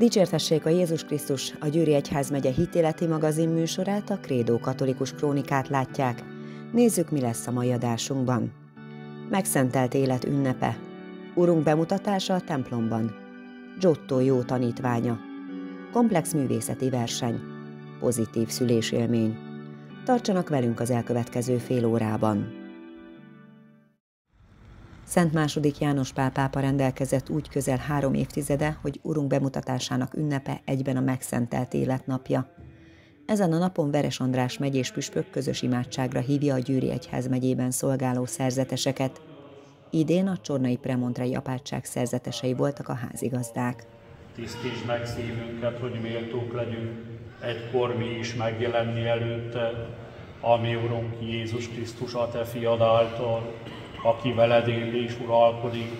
Dicsértessék a Jézus Krisztus, a Győri Egyházmegye hitéleti magazin műsorát, a Krédó katolikus krónikát látják. Nézzük, mi lesz a mai adásunkban. Megszentelt élet ünnepe. Urunk bemutatása a templomban. Giotto jó tanítványa. Komplex művészeti verseny. Pozitív szülésélmény. Tartsanak velünk az elkövetkező fél órában. Szent II. János Pál pápa rendelkezett úgy közel 3 évtizede, hogy Urunk bemutatásának ünnepe egyben a megszentelt élet napja. Ezen a napon Veres András megyés püspök közös imádságra hívja a Győri Egyházmegyében szolgáló szerzeteseket. Idén a csornai premontrei apátság szerzetesei voltak a házigazdák. Tisztítsd meg szívünket, hogy méltók legyünk, egykor mi is megjelenni előtte, ami Urunk Jézus Krisztus, a Te fiad által, aki veled él és uralkodik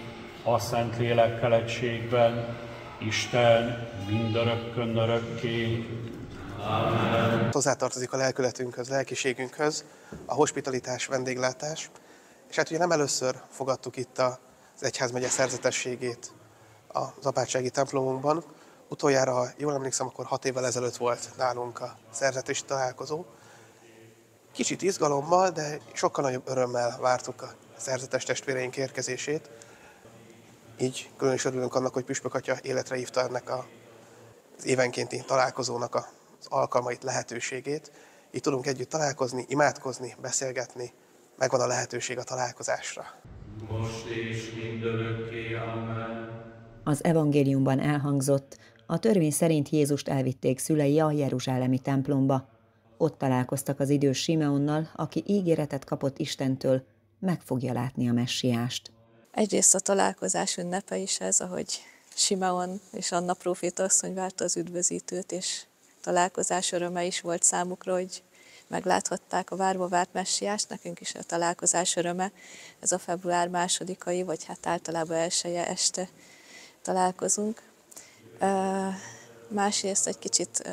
a Szent Lélekkel egységben, Isten mindörökkön örökké. Amen. Hozzátartozik a lelkületünkhöz, lelkiségünkhöz a hospitalitás, vendéglátás, és hát ugye nem először fogadtuk itt az egyházmegye szerzetességét az apátsági templomunkban. Utoljára, ha jól emlékszem, akkor 6 évvel ezelőtt volt nálunk a szerzetési találkozó. Kicsit izgalommal, de sokkal nagyobb örömmel vártuk a szerzetes testvéreink érkezését. Így külön is örülünk annak, hogy Püspök Atya életre hívta ennek az évenkénti találkozónak az alkalmait, lehetőségét. Így tudunk együtt találkozni, imádkozni, beszélgetni, megvan a lehetőség a találkozásra. Most és mindörökké, amen. Az evangéliumban elhangzott, a törvény szerint Jézust elvitték szülei a jeruzsálemi templomba. Ott találkoztak az idős Simeonnal, aki ígéretet kapott Istentől, meg fogja látni a messiást. Egyrészt a találkozás ünnepe is ez, ahogy Simeon és Anna próféta asszony várta az üdvözítőt, és találkozás öröme is volt számukra, hogy megláthatták a várva várt messiást, nekünk is a találkozás öröme. Ez a február 2-ai, vagy hát általában 1. este találkozunk. Másrészt egy kicsit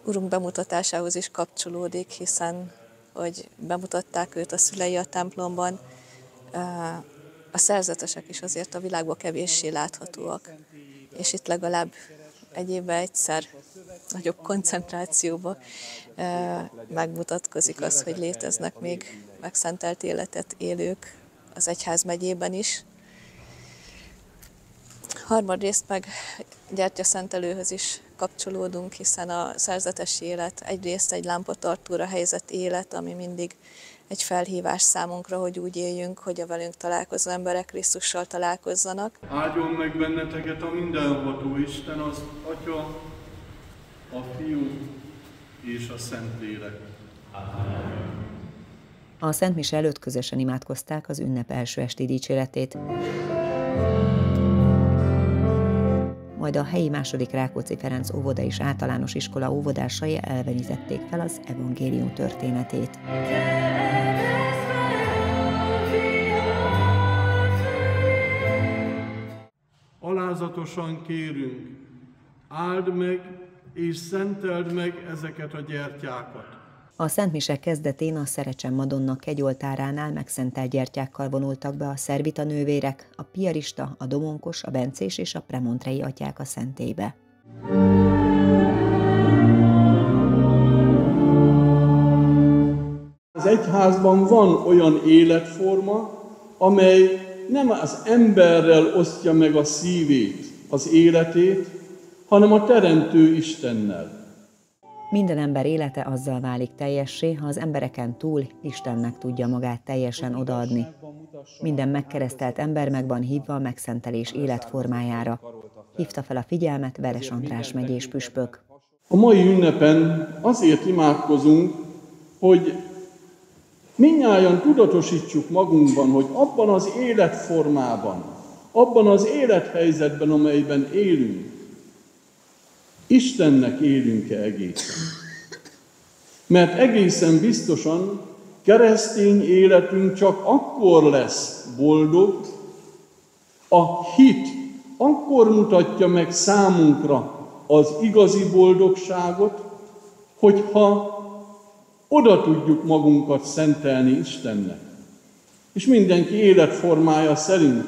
Urunk bemutatásához is kapcsolódik, hiszen hogy bemutatták őt a szülei a templomban, a szerzetesek is azért a világban kevéssé láthatóak. És itt legalább egy évben egyszer nagyobb koncentrációban megmutatkozik az, hogy léteznek még megszentelt életet élők az egyházmegyében is. Harmadrészt meg gyertyaszentelőhöz is kapcsolódunk, hiszen a szerzetesi élet egyrészt egy lámpatartóra helyezett élet, ami mindig egy felhívás számunkra, hogy úgy éljünk, hogy a velünk találkozó emberek Krisztussal találkozzanak. Áldjon meg benneteket a mindenható Isten, az Atya, a Fiú és a Szentlélek. A Szent Mise előtt közösen imádkozták az ünnep első esti dicséretét. Majd a helyi II. Rákóczi Ferenc óvoda és általános iskola óvodásai elvenítették fel az evangélium történetét. Alázatosan kérünk, áld meg és szenteld meg ezeket a gyertyákat. A Szent Mise kezdetén a Szerecsen Madonna kegyoltáránál megszentelt gyertyákkal vonultak be a szervita nővérek, a piarista, a domonkos, a bencés és a premontrei atyák a szentélybe. Az egyházban van olyan életforma, amely nem az emberrel osztja meg a szívét, az életét, hanem a Teremtő Istennel. Minden ember élete azzal válik teljessé, ha az embereken túl Istennek tudja magát teljesen odaadni. Minden megkeresztelt ember meg van hívva a megszentelés életformájára. Hívta fel a figyelmet Veres András megyés püspök. A mai ünnepen azért imádkozunk, hogy mindnyájan tudatosítsuk magunkban, hogy abban az életformában, abban az élethelyzetben, amelyben élünk, Istennek élünk-e egészen? Mert egészen biztosan keresztény életünk csak akkor lesz boldog, a hit akkor mutatja meg számunkra az igazi boldogságot, hogyha oda tudjuk magunkat szentelni Istennek. És mindenki életformája szerint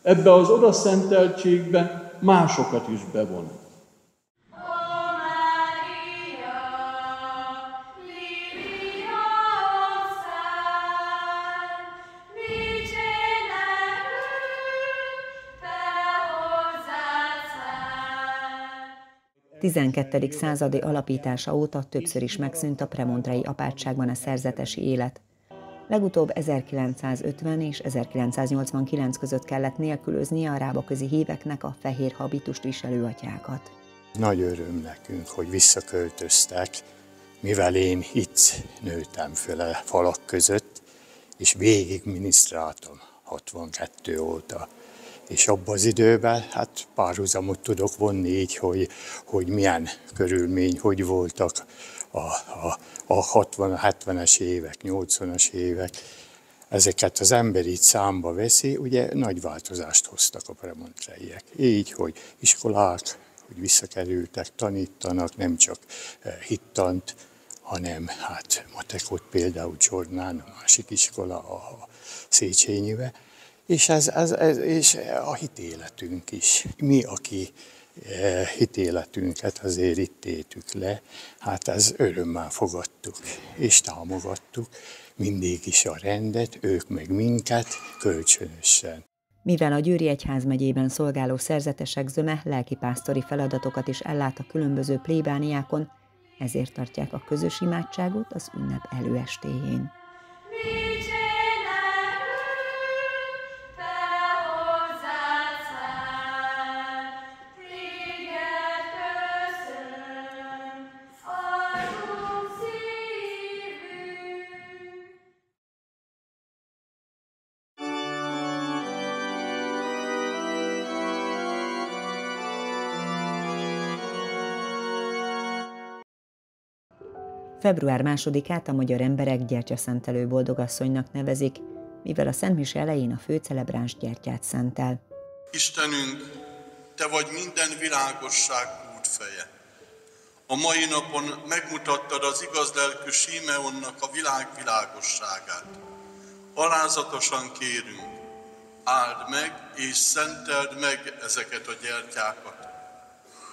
ebbe az odaszenteltségbe másokat is bevon. A 12. századi alapítása óta többször is megszűnt a premontrai apátságban a szerzetesi élet. Legutóbb 1950 és 1989 között kellett nélkülöznie a rábaközi híveknek a fehér habitust viselő atyákat. Nagy öröm nekünk, hogy visszaköltöztek, mivel én itt nőttem föl a falak között, és végig minisztráltam 62 óta. És abban az időben hát párhuzamot tudok vonni így, hogy milyen körülmény, hogy voltak a 60-70-es évek, 80-as évek. Ezeket az ember így számba veszi, ugye nagy változást hoztak a premontreiek. Így, hogy iskolák, hogy visszakerültek, tanítanak, nem csak hittant, hanem hát matekot például Csornán, a másik iskola, a Széchenyibe. És és a hitéletünk is. Mi, aki hitéletünket azért itt éltük le, hát ez örömmel fogadtuk és támogattuk mindig is a rendet, ők meg minket kölcsönösen. Mivel a Győri Egyházmegyében szolgáló szerzetesek zöme lelkipásztori feladatokat is ellát a különböző plébániákon, ezért tartják a közös imádságot az ünnep előestéjén. Február 2-át a magyar emberek gyertyaszentelő boldogasszonynak nevezik, mivel a szentmise elején a főcelebráns gyertyát szentel. Istenünk, Te vagy minden világosság útfeje. A mai napon megmutattad az igaz lelkű Simeonnak a világ világosságát. Alázatosan kérünk, áld meg és szenteld meg ezeket a gyertyákat.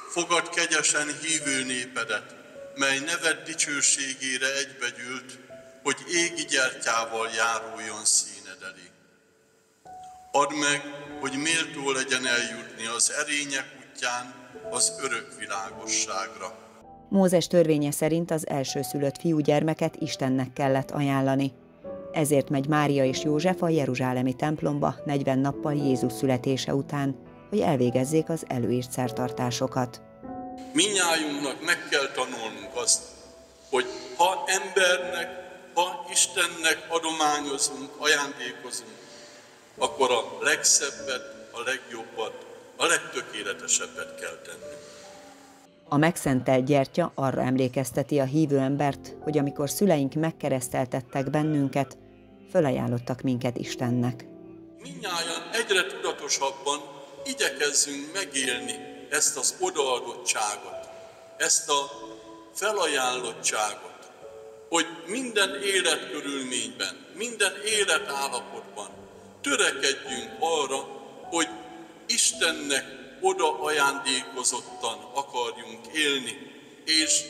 Fogadd kegyesen hívő népedet, mely neved dicsőségére egybegyűlt, hogy égi gyertyával járuljon színed elé. Add meg, hogy méltó legyen eljutni az erények útján az örök világosságra. Mózes törvénye szerint az elsőszülött fiúgyermeket Istennek kellett ajánlani. Ezért megy Mária és József a jeruzsálemi templomba 40 nappal Jézus születése után, hogy elvégezzék az előírt szertartásokat. Mindnyájunknak meg kell tanulnunk azt, hogy ha embernek, ha Istennek adományozunk, ajándékozunk, akkor a legszebbet, a legjobbat, a legtökéletesebbet kell tennünk. A megszentelt gyertya arra emlékezteti a hívő embert, hogy amikor szüleink megkereszteltettek bennünket, fölajánlottak minket Istennek. Mindnyájan egyre tudatosabban igyekezzünk megélni ezt az odaadottságot, ezt a felajánlottságot, hogy minden életkörülményben, minden életállapotban törekedjünk arra, hogy Istennek oda ajándékozottan akarjunk élni, és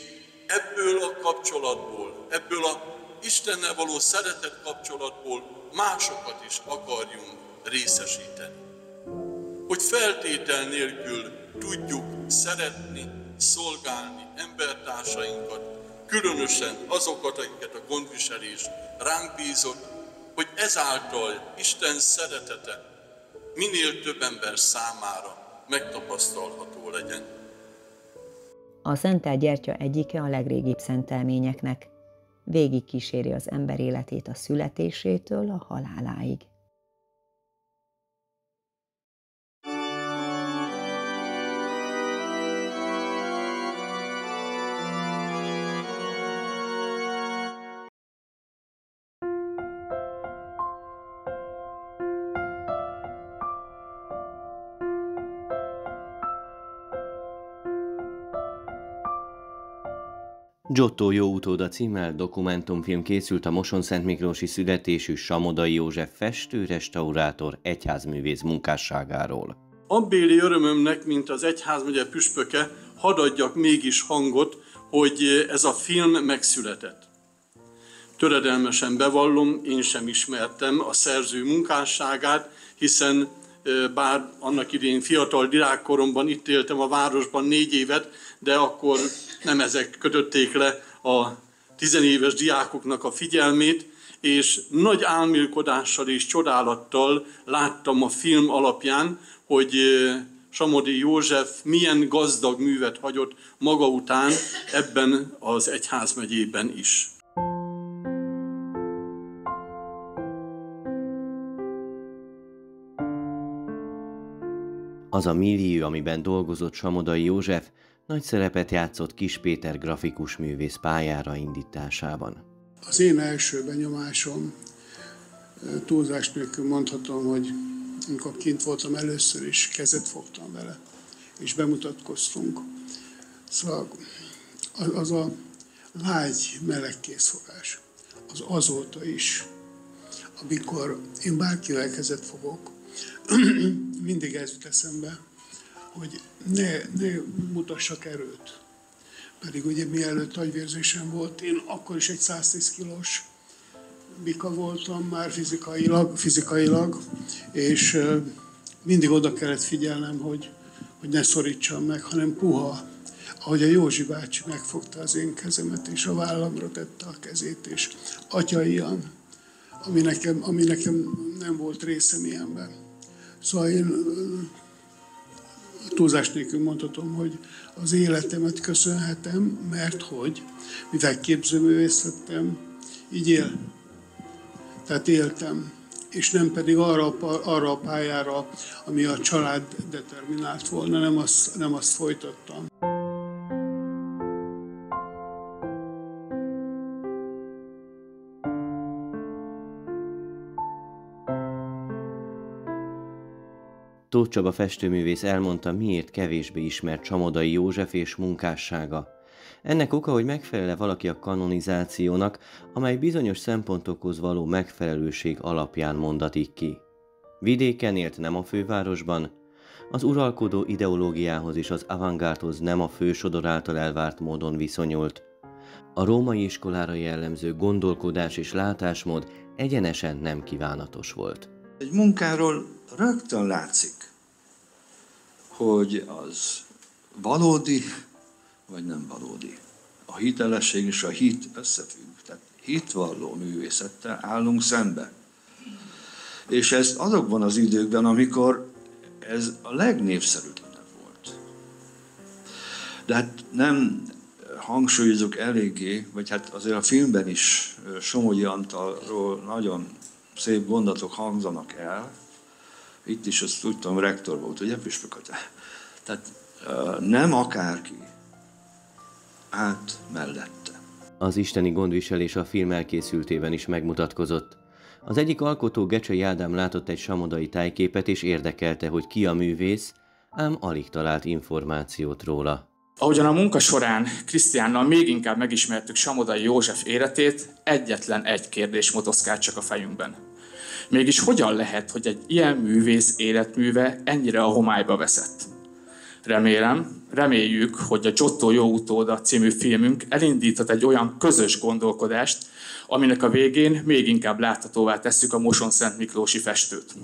ebből a kapcsolatból, ebből a Istennel való szeretet kapcsolatból másokat is akarjunk részesíteni. Hogy feltétel nélkül tudjuk szeretni, szolgálni embertársainkat, különösen azokat, akiket a gondviselés ránk bízott, hogy ezáltal Isten szeretete minél több ember számára megtapasztalható legyen. A szentelt gyertya egyike a legrégibb szentelményeknek. Végig kíséri az ember életét a születésétől a haláláig. Giotto jó utóda címmel dokumentumfilm készült a mosonszentmiklósi születésű Samodai József festő, restaurátor, egyházművész munkásságáról. Abbéli örömömnek, mint az egyházmegye püspöke, hadd adjak mégis hangot, hogy ez a film megszületett. Töredelmesen bevallom, én sem ismertem a szerző munkásságát, hiszen bár annak idején fiatal diákkoromban itt éltem a városban 4 évet, de akkor nem ezek kötötték le a 10 éves diákoknak a figyelmét, és nagy álmélkodással és csodálattal láttam a film alapján, hogy Samody József milyen gazdag művet hagyott maga után ebben az egyházmegyében is. Az a millió, amiben dolgozott Samodai József, nagy szerepet játszott Kiss Péter grafikus művész pályára indításában. Az én első benyomásom, túlzás nélkül mondhatom, hogy amikor kint voltam először is, kezet fogtam vele, és bemutatkoztunk. Szóval az a lágy, meleg készfogás, az azóta is, amikor én bárkivel kezet fogok, mindig ez jut eszembe, hogy ne mutassak erőt. Pedig ugye mielőtt agyvérzésem volt, én akkor is egy 110 kilós bika voltam már fizikailag, és mindig oda kellett figyelnem, hogy ne szorítsam meg, hanem puha. Ahogy a Józsi bácsi megfogta az én kezemet, és a vállamra tette a kezét, és atya ilyen, ami nekem nem volt részem ilyenben. Szóval én túlzás nélkül mondhatom, hogy az életemet köszönhetem, mert hogy, mivel képzőművész lettem, így tehát éltem, és nem pedig arra a pályára, ami a család determinált volna, nem azt folytattam. Tóth Csaba festőművész elmondta, miért kevésbé ismert Samodai József és munkássága. Ennek oka, hogy megfelel-e valaki a kanonizációnak, amely bizonyos szempontokhoz való megfelelőség alapján mondatik ki. Vidéken élt, nem a fővárosban, az uralkodó ideológiához és az avantgárdhoz nem a fősodor által elvárt módon viszonyult. A római iskolára jellemző gondolkodás és látásmód egyenesen nem kívánatos volt. Egy munkáról rögtön látszik, hogy az valódi, vagy nem valódi. A hitelesség és a hit összefügg. Tehát hitvalló művészettel állunk szembe. És ez azokban az időkben, amikor ez a legnépszerűtlenebb volt. De hát nem hangsúlyozok eléggé, vagy hát azért a filmben is Somogyi Antalról nagyon szép gondolatok hangzanak el. Itt is azt úgy tudom, rektor volt, ugye, püspök atya. Tehát nem akárki állt mellette. Az isteni gondviselés a film elkészültében is megmutatkozott. Az egyik alkotó, Gecsei Ádám látott egy samodai tájképet és érdekelte, hogy ki a művész, ám alig talált információt róla. Ahogyan a munka során Krisztiánnal még inkább megismertük Samodai József életét, egyetlen egy kérdés motoszkált csak a fejünkben. Mégis hogyan lehet, hogy egy ilyen művész életműve ennyire a homályba veszett? Reméljük, hogy a Giotto jó utóda című filmünk elindíthat egy olyan közös gondolkodást, aminek a végén még inkább láthatóvá tesszük a mosonszentmiklósi festőt.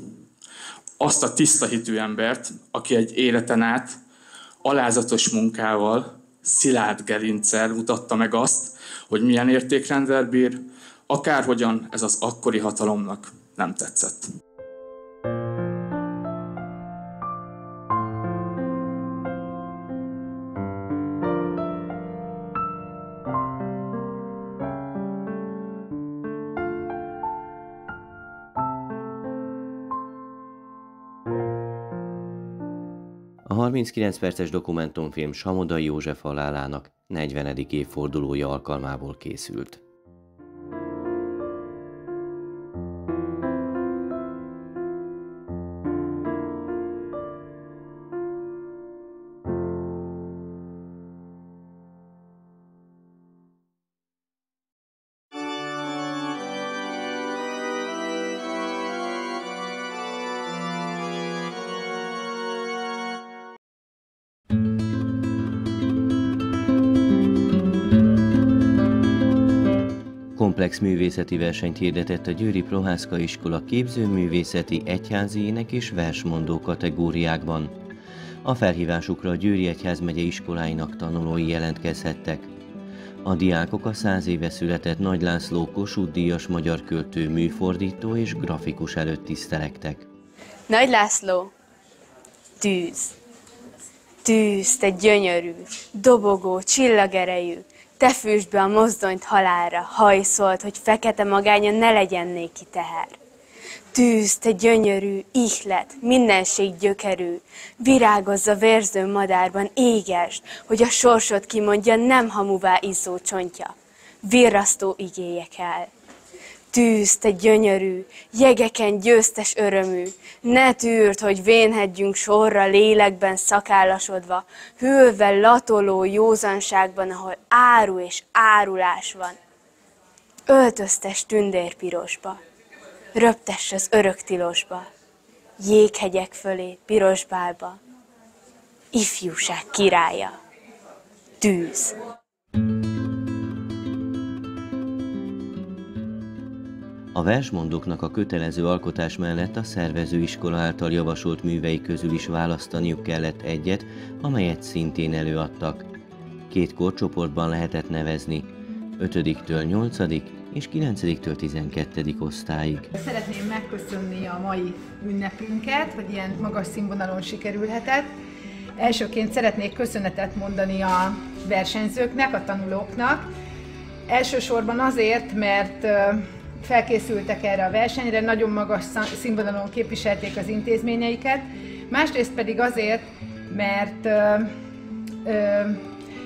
Azt a tiszta hitű embert, aki egy életen át alázatos munkával, szilárd gerinccel mutatta meg azt, hogy milyen értékrenddel bír, akárhogyan ez az akkori hatalomnak nem tetszett. A 39 perces dokumentumfilm Samodai József halálának 40. évfordulója alkalmából készült. komplex művészeti versenyt hirdetett a Győri Prohászka iskola képzőművészeti, egyházi ének és versmondó kategóriákban. A felhívásukra a Győri Egyházmegye iskoláinak tanulói jelentkezhettek. A diákok a 100 éve született Nagy László Kossuth-díjas magyar költő, műfordító és grafikus előtt tisztelektek. Nagy László, tűz. Tűz, te gyönyörű, dobogó, csillagerejű, te fűsd be a mozdonyt halálra, hajszolt, hogy fekete magánya ne legyen néki teher. Tűz, te gyönyörű, ihlet, mindenség gyökerű, virágozza vérző madárban, égesd, hogy a sorsod kimondja, nem hamuvá izzó csontja. Virrasztó igéje kell. Tűz, te gyönyörű, jegeken győztes örömű, ne tűrd, hogy vénhedjünk sorra lélekben szakállasodva, hővel latoló józanságban, ahol áru és árulás van. Öltöztes tündérpirosba, röptess az örök tilosba, jéghegyek fölé, piros bálba, ifjúság királya, tűz. A versmondóknak a kötelező alkotás mellett a szervezőiskola által javasolt művei közül is választaniuk kellett egyet, amelyet szintén előadtak. 2 korcsoportban lehetett nevezni, 5-től 8. és 9-től 12. osztályig. Szeretném megköszönni a mai ünnepünket, hogy ilyen magas színvonalon sikerülhetett. Elsőként szeretnék köszönetet mondani a versenyzőknek, a tanulóknak. Elsősorban azért, mert felkészültek erre a versenyre, nagyon magas színvonalon képviselték az intézményeiket, másrészt pedig azért, mert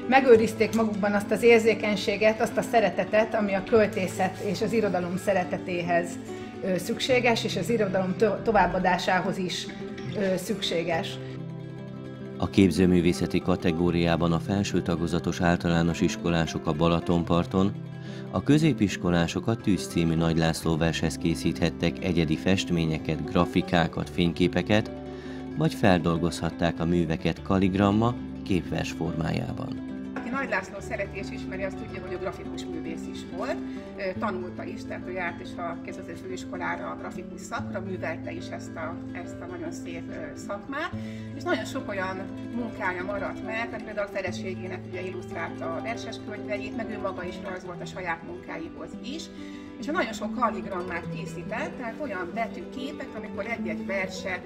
megőrizték magukban azt az érzékenységet, azt a szeretetet, ami a költészet és az irodalom szeretetéhez szükséges, és az irodalom továbbadásához is szükséges. A képzőművészeti kategóriában a felső tagozatos általános iskolások a Balatonparton, a középiskolások a Tűz című Nagy László vershez készíthettek egyedi festményeket, grafikákat, fényképeket, vagy feldolgozhatták a műveket kaligramma, képvers formájában. Aki Nagy László szereti és ismeri, azt tudja, hogy a grafikus művész is volt, tanulta is, tehát ő járt is a képzőművészeti főiskolára a grafikus szakra, művelte is ezt a nagyon szép szakmát, és nagyon sok olyan munkája maradt meg, mert például a feleségének ugye illusztrálta a verseskönyveit, meg ő maga is rajzolt a saját munkáihoz is, és nagyon sok kaligrammát készített, tehát olyan betűképek, amikor egy-egy verset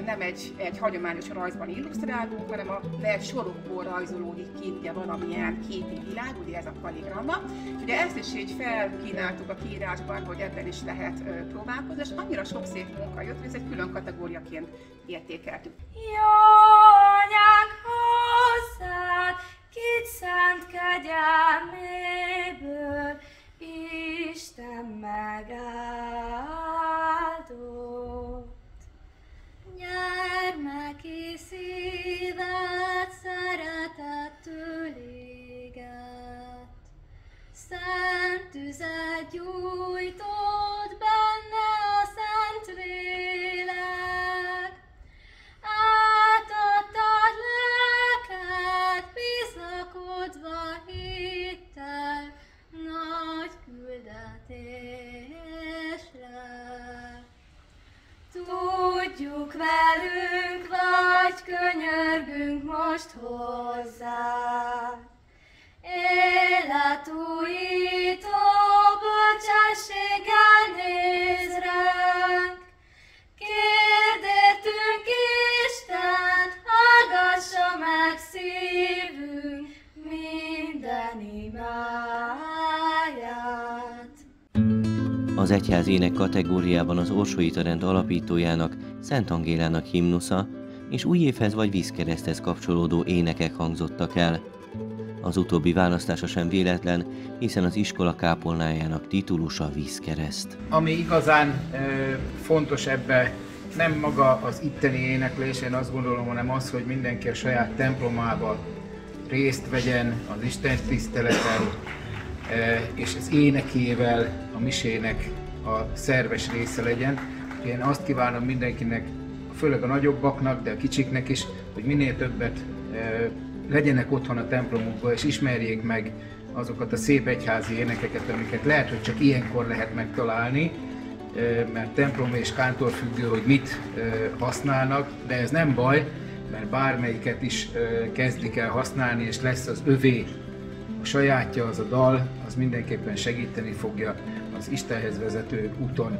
nem egy hagyományos rajzban illusztrálunk, hanem a vers sorokból rajzolódik ki ugye valamilyen képi világ, ugye ez a kaligramma. És ugye ezt is így felkínáltuk a kiírásban, hogy ebben is lehet próbálkozni, és annyira sok szép munka jött, hogy ez egy külön kategóriaként értékeltük. Jó anyák hozzád, kit szánt kegyelméből, Isten megáldott. Gyermeki szívet szeretettől éget, szent tüzet gyújtott benne a szent lélek, átadtad lelket bizakodva hittel, nagy küldetésre. Tudjuk velünk, vagy könyörgünk most hozzá. Életújító bölcsességgel néz ránk. Kérdettünk Istent, hallgassa meg szívünk minden imáját. Az egyházének kategóriában az Orsolita-rend alapítójának, Szent Angélának himnusza és új évhez vagy vízkereszthez kapcsolódó énekek hangzottak el. Az utóbbi választása sem véletlen, hiszen az iskola kápolnájának titulusa Vízkereszt. Ami igazán fontos ebbe, nem maga az itteni éneklés, én azt gondolom, hanem az, hogy mindenki a saját templomában részt vegyen az Isten tiszteleten, és az énekével a misének a szerves része legyen. Én azt kívánom mindenkinek, főleg a nagyobbaknak, de a kicsiknek is, hogy minél többet legyenek otthon a templomukban, és ismerjék meg azokat a szép egyházi énekeket, amiket lehet, hogy csak ilyenkor lehet megtalálni, mert templom és kántor függő, hogy mit használnak, de ez nem baj, mert bármelyiket is kezdik el használni, és lesz az övé, a sajátja, az a dal, az mindenképpen segíteni fogja az Istenhez vezető úton.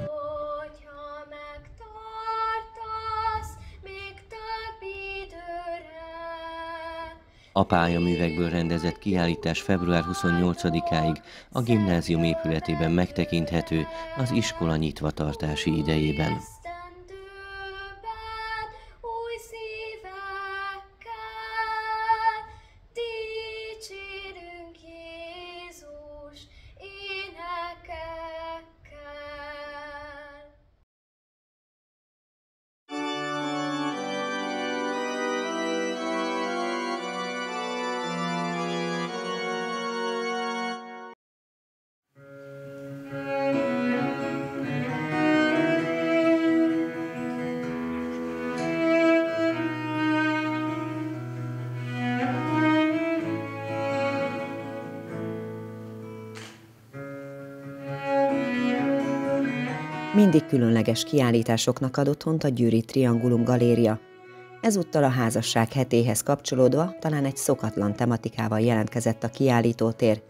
A pályaművekből rendezett kiállítás február 28-áig a gimnázium épületében megtekinthető az iskola nyitvatartási idejében. Mindig különleges kiállításoknak ad otthont a Győri Triangulum Galéria. Ezúttal a házasság hetéhez kapcsolódva talán egy szokatlan tematikával jelentkezett a kiállítótér.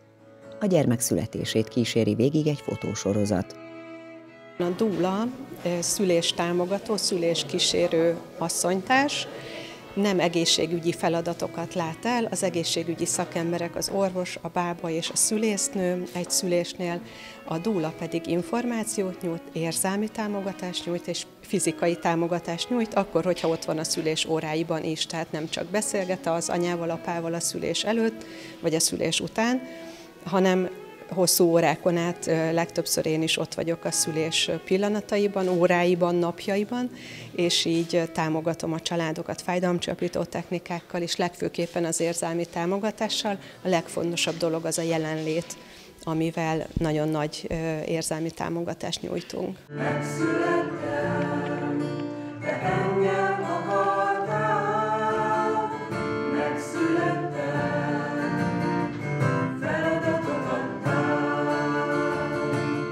A gyermek születését kíséri végig egy fotósorozat. A dúla szüléstámogató, szüléskísérő asszonytárs, nem egészségügyi feladatokat lát el, az egészségügyi szakemberek, az orvos, a bába és a szülésznő egy szülésnél, a dúla pedig információt nyújt, érzelmi támogatást nyújt és fizikai támogatást nyújt, akkor, hogyha ott van a szülés óráiban is, tehát nem csak beszélget az anyával, apával a szülés előtt, vagy a szülés után, hanem hosszú órákon át, legtöbbször én is ott vagyok a szülés pillanataiban, óráiban, napjaiban, és így támogatom a családokat fájdalomcsillapító technikákkal, és legfőképpen az érzelmi támogatással. A legfontosabb dolog az a jelenlét, amivel nagyon nagy érzelmi támogatást nyújtunk. Megszülettem, te engem akartál,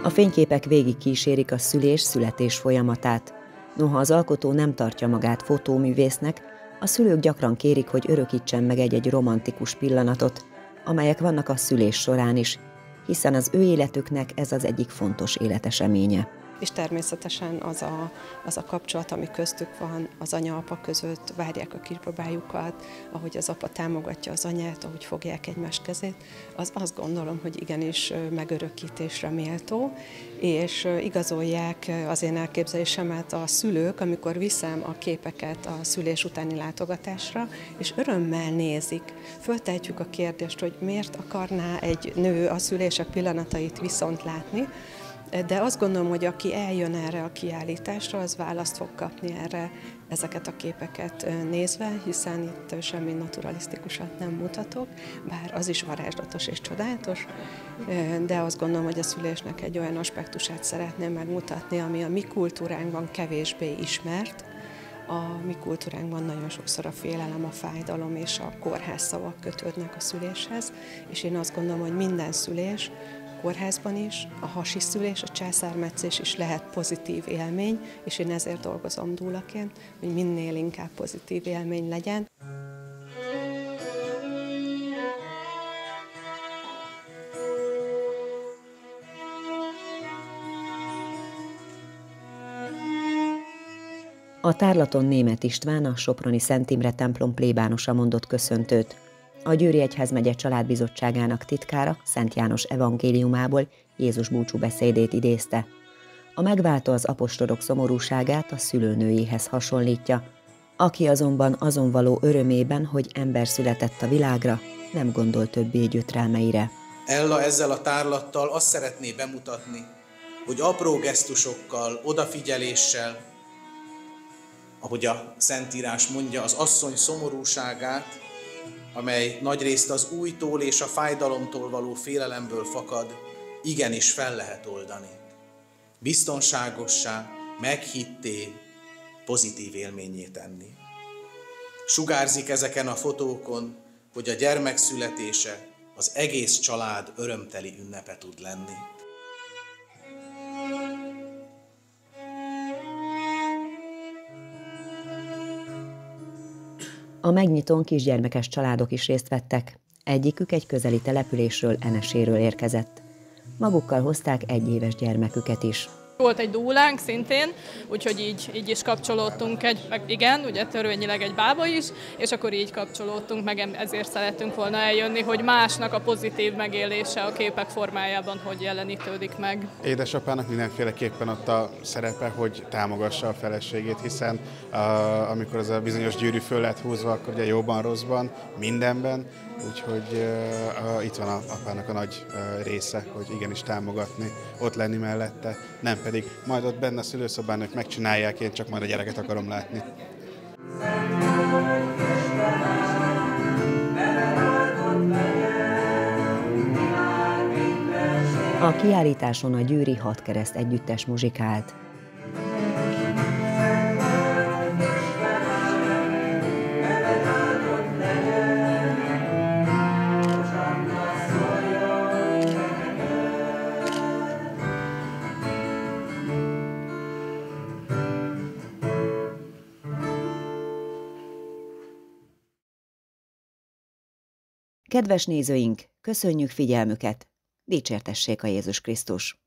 A fényképek végig kísérik a szülés-születés folyamatát. Noha az alkotó nem tartja magát fotóművésznek, a szülők gyakran kérik, hogy örökítsen meg egy-egy romantikus pillanatot, amelyek vannak a szülés során is, hiszen az ő életüknek ez az egyik fontos életeseménye. És természetesen az a kapcsolat, ami köztük van, az anya-apa között, várják a kisbabájukat, ahogy az apa támogatja az anyát, ahogy fogják egymás kezét, az azt gondolom, hogy igenis megörökítésre méltó, és igazolják az én elképzelésemet a szülők, amikor viszem a képeket a szülés utáni látogatásra, és örömmel nézik. Föltehetjük a kérdést, hogy miért akarná egy nő a szülések pillanatait viszont látni, de azt gondolom, hogy aki eljön erre a kiállításra, az választ fog kapni erre ezeket a képeket nézve, hiszen itt semmi naturalisztikusat nem mutatok, bár az is varázslatos és csodálatos, de azt gondolom, hogy a szülésnek egy olyan aspektusát szeretném megmutatni, ami a mi kultúránkban kevésbé ismert. A mi kultúránkban nagyon sokszor a félelem, a fájdalom és a kórház szavak kötődnek a szüléshez, és én azt gondolom, hogy minden szülés, kórházban is, a hasi szülés, a császármetszés is lehet pozitív élmény, és én ezért dolgozom dúlaként, hogy minél inkább pozitív élmény legyen. A tárlaton Németh István, a soproni Szent Imre templom plébánosa mondott köszöntőt. A Győri Egyházmegye családbizottságának titkára Szent János evangéliumából Jézus búcsúbeszédét idézte. A megváltó az apostolok szomorúságát a szülőnőjéhez hasonlítja, aki azonban azon való örömében, hogy ember született a világra, nem gondol többé gyötrelmeire. Ella ezzel a tárlattal azt szeretné bemutatni, hogy apró gesztusokkal, odafigyeléssel, ahogy a Szentírás mondja, az asszony szomorúságát, amely nagyrészt az újtól és a fájdalomtól való félelemből fakad, igenis fel lehet oldani. Biztonságossá, meghitté, pozitív élménnyé tenni. Sugárzik ezeken a fotókon, hogy a gyermek születése az egész család örömteli ünnepe tud lenni. A megnyitón kisgyermekes családok is részt vettek. Egyikük egy közeli településről, Eneséről érkezett. Magukkal hozták 1 éves gyermeküket is. Volt egy dúlánk szintén, úgyhogy így is kapcsolódtunk, igen, ugye törvényileg egy bába is, és akkor így kapcsolódtunk, meg ezért szerettünk volna eljönni, hogy másnak a pozitív megélése a képek formájában hogy jelenítődik meg. Édesapának mindenféleképpen ott a szerepe, hogy támogassa a feleségét, hiszen amikor az a bizonyos gyűrű föl lett húzva, akkor ugye jóban, rosszban, mindenben, úgyhogy itt van apának a nagy része, hogy igenis támogatni, ott lenni mellette, nem pedig majd ott benne a szülőszobán ők megcsinálják, én csak majd a gyereket akarom látni. A kiállításon a Győri Hatkereszt együttes muzsikált. Kedves nézőink, köszönjük figyelmüket! Dicsértessék a Jézus Krisztus!